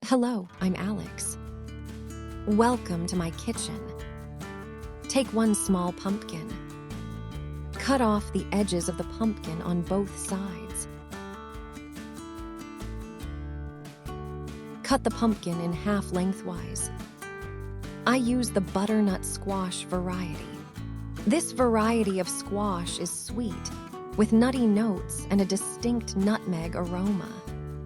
Hello, I'm Alex. Welcome to my kitchen. Take one small pumpkin. Cut off the edges of the pumpkin on both sides. Cut the pumpkin in half lengthwise. I use the butternut squash variety. This variety of squash is sweet, with nutty notes and a distinct nutmeg aroma.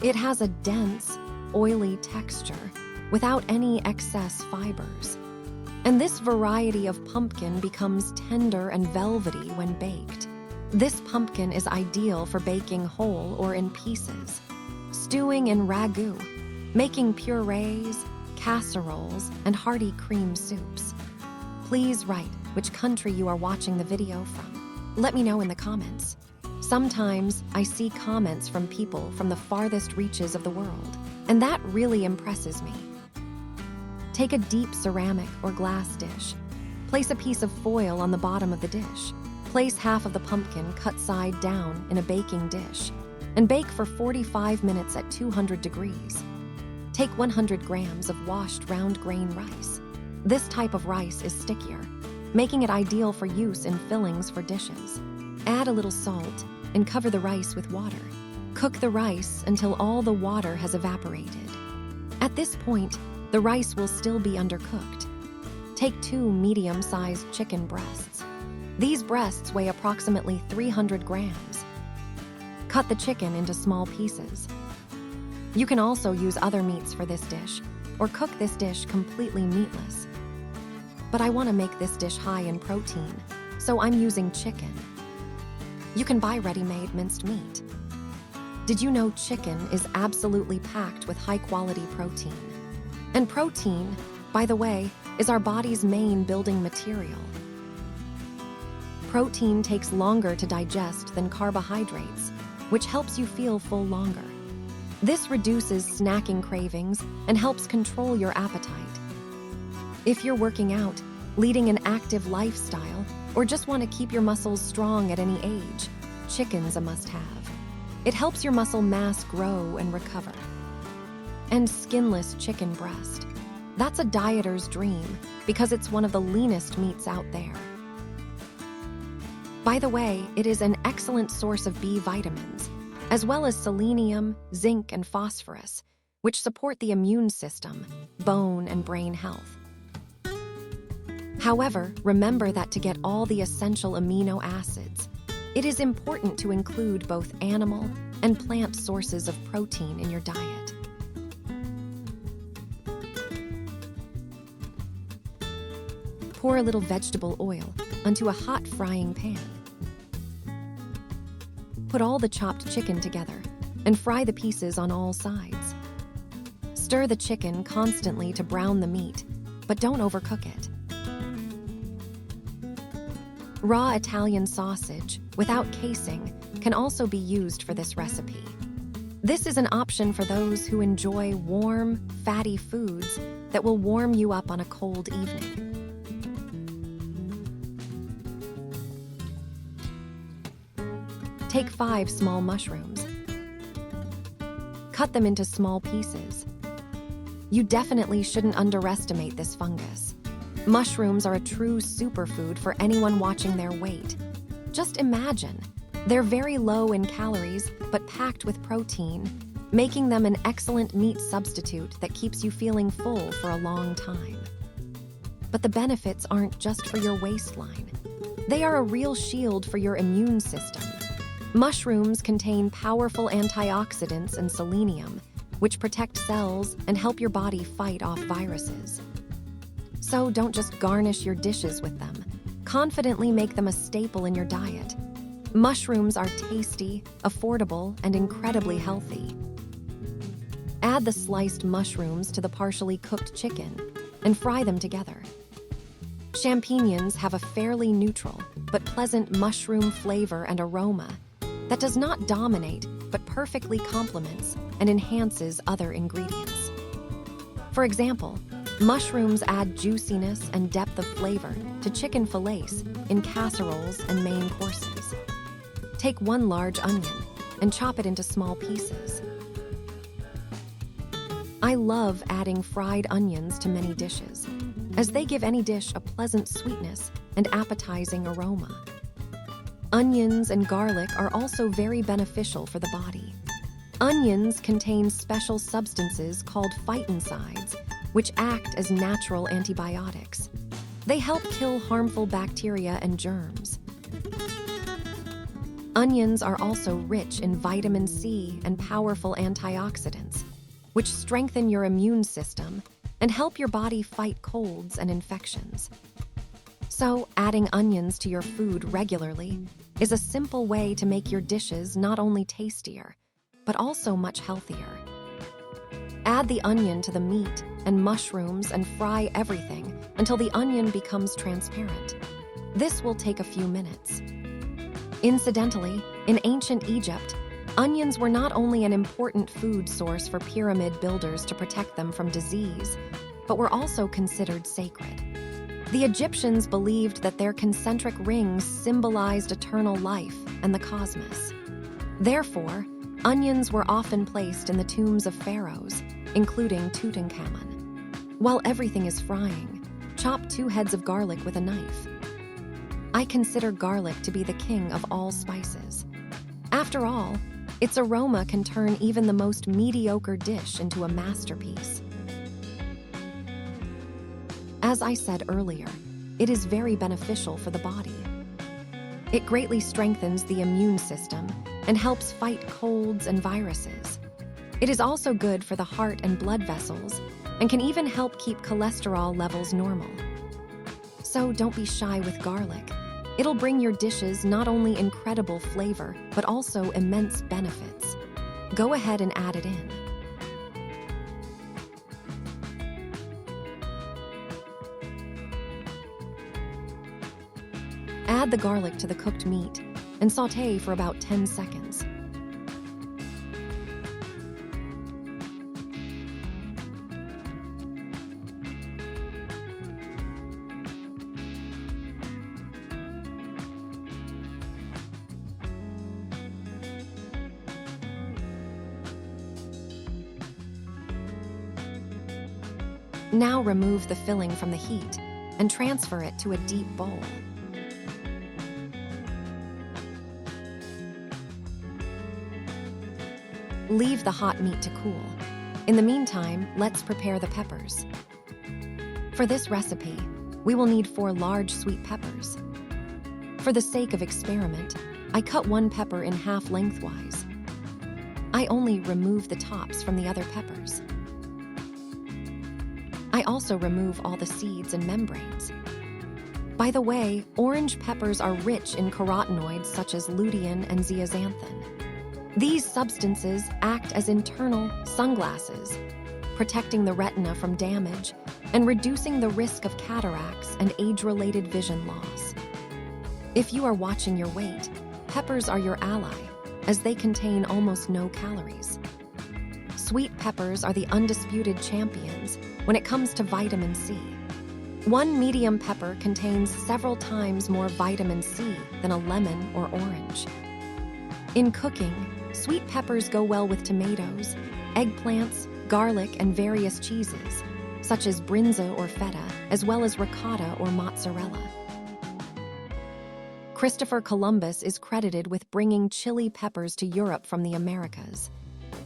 It has a dense, oily texture without any excess fibers. And this variety of pumpkin becomes tender and velvety when baked. This pumpkin is ideal for baking whole or in pieces, stewing in ragu, making purees, casseroles, and hearty cream soups. Please write which country you are watching the video from. Let me know in the comments. Sometimes I see comments from people from the farthest reaches of the world, and that really impresses me. Take a deep ceramic or glass dish. Place a piece of foil on the bottom of the dish. Place half of the pumpkin cut side down in a baking dish and bake for 45 minutes at 200 degrees. Take 100 grams of washed round grain rice. This type of rice is stickier, making it ideal for use in fillings for dishes. Add a little salt and cover the rice with water. Cook the rice until all the water has evaporated. At this point, the rice will still be undercooked. Take 2 medium-sized chicken breasts. These breasts weigh approximately 300 grams. Cut the chicken into small pieces. You can also use other meats for this dish, or cook this dish completely meatless. But I want to make this dish high in protein, so I'm using chicken. You can buy ready-made minced meat. Did you know chicken is absolutely packed with high-quality protein? And protein, by the way, is our body's main building material. Protein takes longer to digest than carbohydrates, which helps you feel full longer. This reduces snacking cravings and helps control your appetite. If you're working out, leading an active lifestyle, or just want to keep your muscles strong at any age, chicken's a must-have. It helps your muscle mass grow and recover. And skinless chicken breast. That's a dieter's dream because it's one of the leanest meats out there. By the way, it is an excellent source of B vitamins, as well as selenium, zinc, and phosphorus, which support the immune system, bone, and brain health. However, remember that to get all the essential amino acids, it is important to include both animal and plant sources of protein in your diet. Pour a little vegetable oil onto a hot frying pan. Put all the chopped chicken together and fry the pieces on all sides. Stir the chicken constantly to brown the meat, but don't overcook it. Raw Italian sausage, without casing, can also be used for this recipe. This is an option for those who enjoy warm, fatty foods that will warm you up on a cold evening. Take 5 small mushrooms. Cut them into small pieces. You definitely shouldn't underestimate this fungus. Mushrooms are a true superfood for anyone watching their weight. Just imagine, they're very low in calories but packed with protein, making them an excellent meat substitute that keeps you feeling full for a long time. But the benefits aren't just for your waistline. They are a real shield for your immune system. Mushrooms contain powerful antioxidants and selenium, which protect cells and help your body fight off viruses. So don't just garnish your dishes with them. Confidently make them a staple in your diet. Mushrooms are tasty, affordable, and incredibly healthy. Add the sliced mushrooms to the partially cooked chicken and fry them together. Champignons have a fairly neutral but pleasant mushroom flavor and aroma that does not dominate but perfectly complements and enhances other ingredients. For example, mushrooms add juiciness and depth of flavor to chicken fillets in casseroles and main courses. Take 1 large onion and chop it into small pieces. I love adding fried onions to many dishes, as they give any dish a pleasant sweetness and appetizing aroma. Onions and garlic are also very beneficial for the body. Onions contain special substances called phytoncides, which act as natural antibiotics. They help kill harmful bacteria and germs. Onions are also rich in vitamin C and powerful antioxidants, which strengthen your immune system and help your body fight colds and infections. So, adding onions to your food regularly is a simple way to make your dishes not only tastier, but also much healthier. Add the onion to the meat and mushrooms and fry everything until the onion becomes transparent. This will take a few minutes. Incidentally, in ancient Egypt, onions were not only an important food source for pyramid builders to protect them from disease, but were also considered sacred. The Egyptians believed that their concentric rings symbolized eternal life and the cosmos. Therefore, onions were often placed in the tombs of pharaohs, including Tutankhamun. While everything is frying, chop 2 heads of garlic with a knife. I consider garlic to be the king of all spices. After all, its aroma can turn even the most mediocre dish into a masterpiece. As I said earlier, it is very beneficial for the body. It greatly strengthens the immune system and helps fight colds and viruses. It is also good for the heart and blood vessels and can even help keep cholesterol levels normal. So don't be shy with garlic. It'll bring your dishes not only incredible flavor, but also immense benefits. Go ahead and add it in. Add the garlic to the cooked meat and sauté for about 10 seconds. Now remove the filling from the heat and transfer it to a deep bowl. Leave the hot meat to cool. In the meantime, let's prepare the peppers. For this recipe, we will need 4 large sweet peppers. For the sake of experiment, I cut 1 pepper in half lengthwise. I only remove the tops from the other peppers. I also remove all the seeds and membranes. By the way, orange peppers are rich in carotenoids such as lutein and zeaxanthin. These substances act as internal sunglasses, protecting the retina from damage and reducing the risk of cataracts and age-related vision loss. If you are watching your weight, peppers are your ally, as they contain almost no calories. Sweet peppers are the undisputed champions when it comes to vitamin C. 1 medium pepper contains several times more vitamin C than a lemon or orange. In cooking, sweet peppers go well with tomatoes, eggplants, garlic, and various cheeses, such as brinza or feta, as well as ricotta or mozzarella. Christopher Columbus is credited with bringing chili peppers to Europe from the Americas.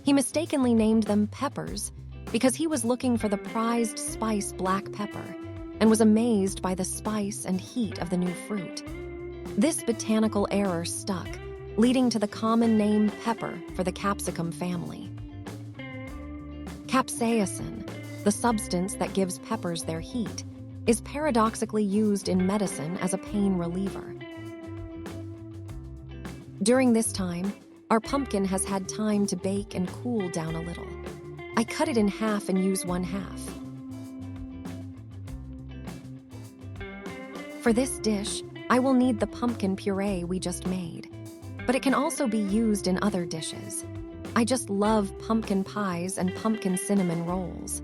He mistakenly named them peppers because he was looking for the prized spice black pepper and was amazed by the spice and heat of the new fruit. This botanical error stuck, leading to the common name pepper for the capsicum family. Capsaicin, the substance that gives peppers their heat, is paradoxically used in medicine as a pain reliever. During this time, our pumpkin has had time to bake and cool down a little. I cut it in half and use 1/2. For this dish, I will need the pumpkin puree we just made, but it can also be used in other dishes. I just love pumpkin pies and pumpkin cinnamon rolls.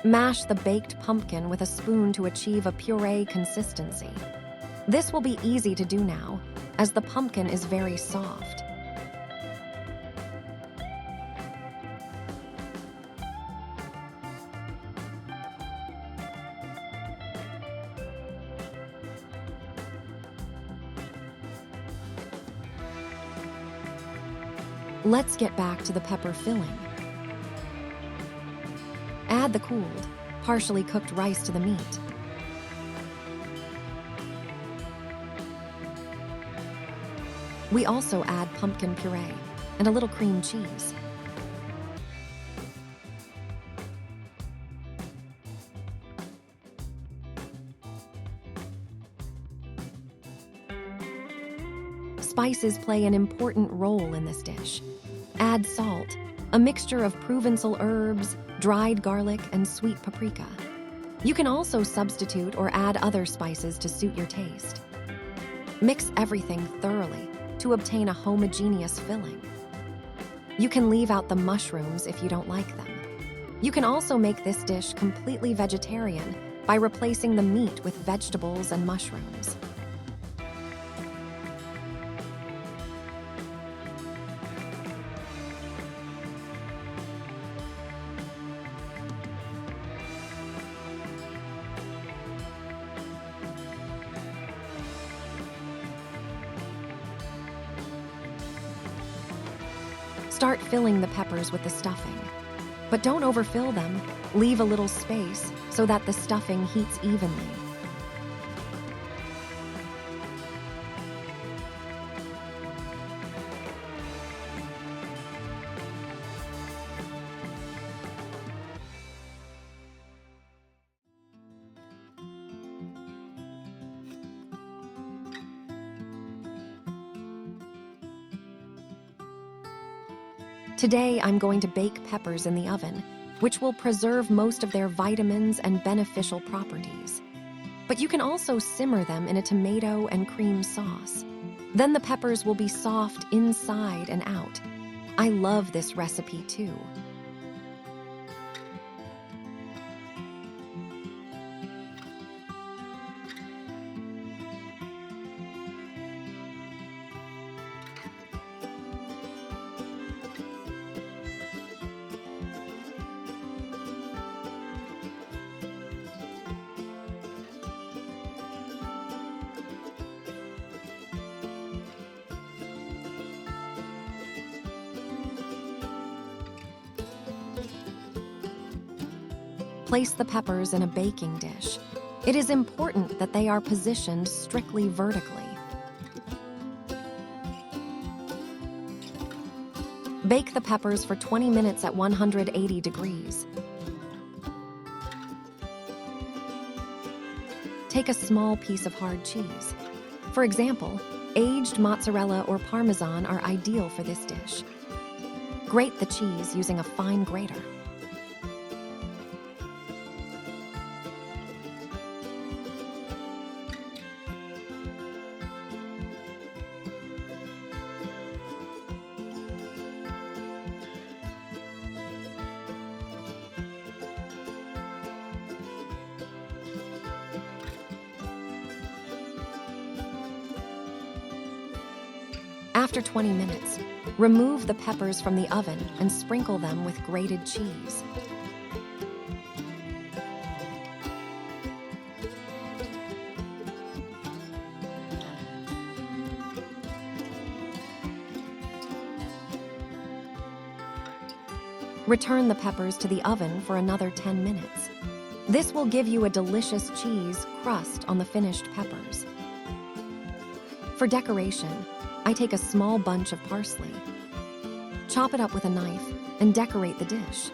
Mash the baked pumpkin with a spoon to achieve a puree consistency. This will be easy to do now, as the pumpkin is very soft. Let's get back to the pepper filling. Add the cooled, partially cooked rice to the meat. We also add pumpkin puree and a little cream cheese. Spices play an important role in this dish. Add salt, a mixture of Provençal herbs, dried garlic, and sweet paprika. You can also substitute or add other spices to suit your taste. Mix everything thoroughly to obtain a homogeneous filling. You can leave out the mushrooms if you don't like them. You can also make this dish completely vegetarian by replacing the meat with vegetables and mushrooms. Start filling the peppers with the stuffing. But don't overfill them. Leave a little space so that the stuffing heats evenly. Today, I'm going to bake peppers in the oven, which will preserve most of their vitamins and beneficial properties. But you can also simmer them in a tomato and cream sauce. Then the peppers will be soft inside and out. I love this recipe too. Place the peppers in a baking dish. It is important that they are positioned strictly vertically. Bake the peppers for 20 minutes at 180 degrees. Take a small piece of hard cheese. For example, aged mozzarella or Parmesan are ideal for this dish. Grate the cheese using a fine grater. After 20 minutes, remove the peppers from the oven and sprinkle them with grated cheese. Return the peppers to the oven for another 10 minutes. This will give you a delicious cheese crust on the finished peppers. For decoration, I take a small bunch of parsley. Chop it up with a knife and decorate the dish.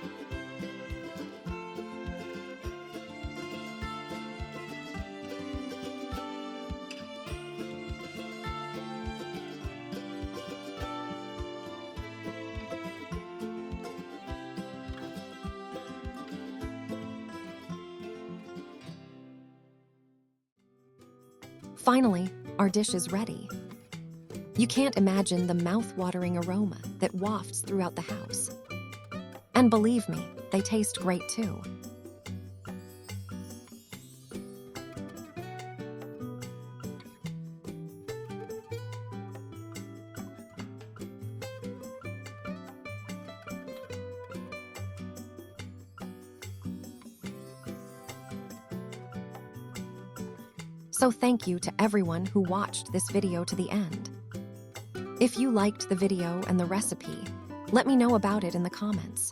Finally, our dish is ready. You can't imagine the mouth-watering aroma that wafts throughout the house. And believe me, they taste great too. So thank you to everyone who watched this video to the end. If you liked the video and the recipe, let me know about it in the comments.